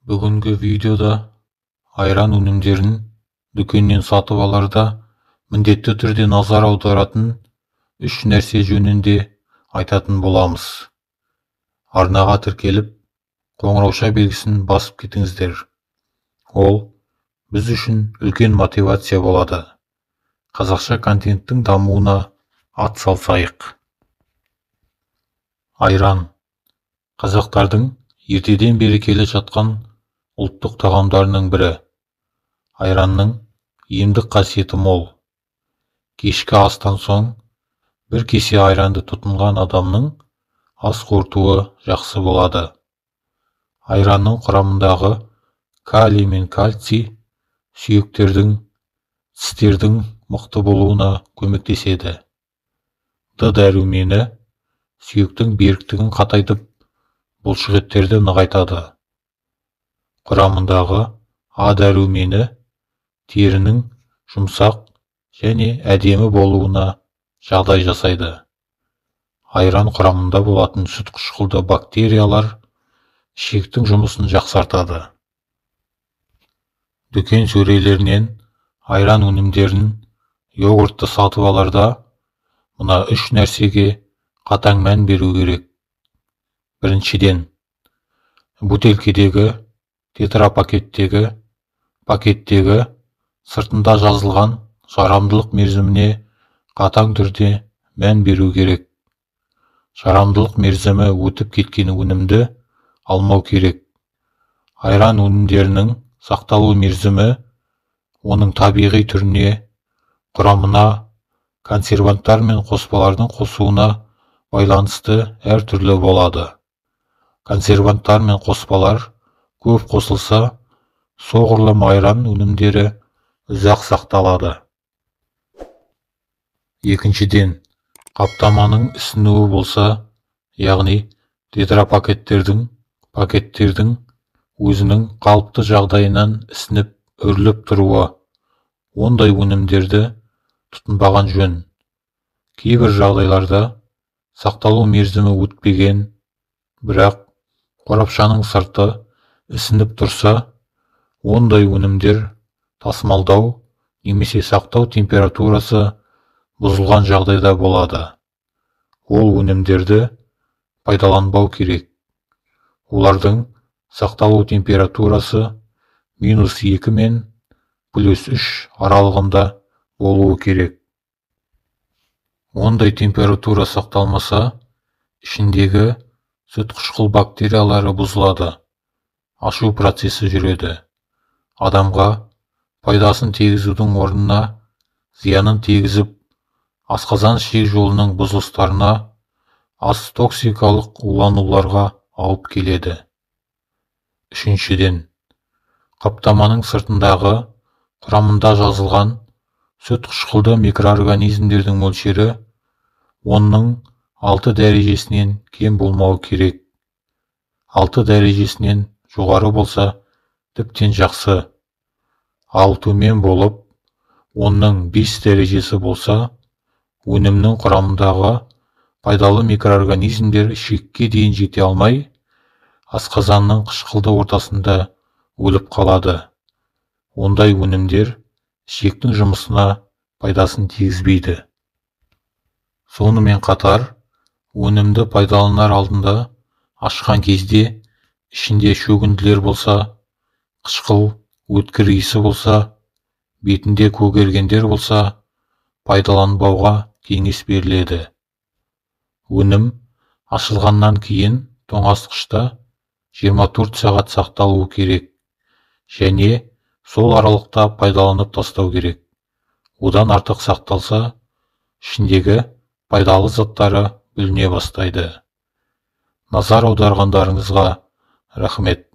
Бүгінгі видеода айран өнімдерін дүкеннен сатып аларда міндетті түрде назар аударатын 3 нәрсе жөнінде айтатын боламыз. Арнаға тіркеліп, қоңырауша белгісін басып кетіңіздер. Ол біз үшін үлкен мотивация болады. Қазақша контенттің дамуына ат салсайық. Айран қазақтардың ертеден бері келе жатқан ұлттық тағамдарының бірі. Айранның емдік қасиеті мол. Кешкі астан соң бір кесе айранды тұтынған адамның ас қорытуы жақсы болады. Айранның құрамындағы калий мен кальций сүйектердің, тістердің мықты болуына көмектеседі. Д дәрумені сүйектің беріктігін қатайтып, бұлшықеттерді нығайтады. Құрамындағы А дәрумені терінің жұмсақ және әдемі болуына жағдай жасайды. Айран құрамында болатын сүт қышқылды бактериялар ішектің жұмысын жақсартады. Дүкен сөрелерінен айран өнімдерін, йогуртты сатып аларда мына 3 нәрсеге қатаң мән беру керек. Біріншіден, бутелкедегі, тетрапакеттегі, пакеттегі сыртында жазылған жарамдылық мерзіміне қатаң түрде мән беру керек. Жарамдылық мерзімі өтіп кеткен өнімді алмау керек. Айран өнімдерінің сақталу мерзімі оның табиғи түріне, құрамына, консерванттар мен қоспалардың қосуына байланысты әртүрлі болады. Консерванттар мен қоспалар көп қосылса, соғұрлым айран өнімдері ұзақ сақталады. Екіншіден, қаптаманың ісінуі болса, яғни тетрапакеттердің, пакеттердің өзінің қалыпты жағдайынан ісініп, өріліп тұруы, ондай өнімдерді тұтынбаған жөн. Кейбір жағдайларда сақталу мерзімі өтпеген, бірақ қорапшаның сырты ісініп тұрса, ондай өнімдер тасымалдау немесе сақтау температурасы бұзылған жағдайда болады. Ол өнімдерді пайдаланбау керек. Олардың сақталу температурасы -2 мен +3 аралығында болуы керек. Ондай температура сақталмаса, ішіндегі сүт қышқыл бактериялары бұзылады, ашу процесі жүреді. Адамға пайдасын тигізудің орнына зиянын тигізіп, асқазан ішек жолының бұзылыстарына, ас токсикалық улануларға алып келеді. Үшіншіден, қаптаманың сыртындағы құрамында жазылған сүт қышқылды микроорганизмдердің мөлшері 10-ның 6 дәрежесінен кем болмауы керек. 6 дәрежесінен жоғары болса, тіптен жақсы. Ал төмен болып, 10-ның 5 дәрежесі болса, өнімнің құрамындағы пайдалы микроорганизмдер ішекке дейін жете алмай, асқазанның қышқылды ортасында өліп қалады. Ондай өнімдер ішектің жұмысына пайдасын тигізбейді. Сонымен қатар, өнімді пайдаланар алдында ашқан кезде ішінде шөгінділер болса, қышқыл, өткір иісі болса, бетінде көгергендер болса, пайдаланбауға кеңес беріледі. Өнім ашылғаннан кейін тоңазытқышта 24 сағат сақталуы керек және сол аралықта пайдаланып тастау керек. Одан артық сақталса, ішіндегі пайдалы заттары бүліне бастайды. Назар аударғандарыңызға рахмет.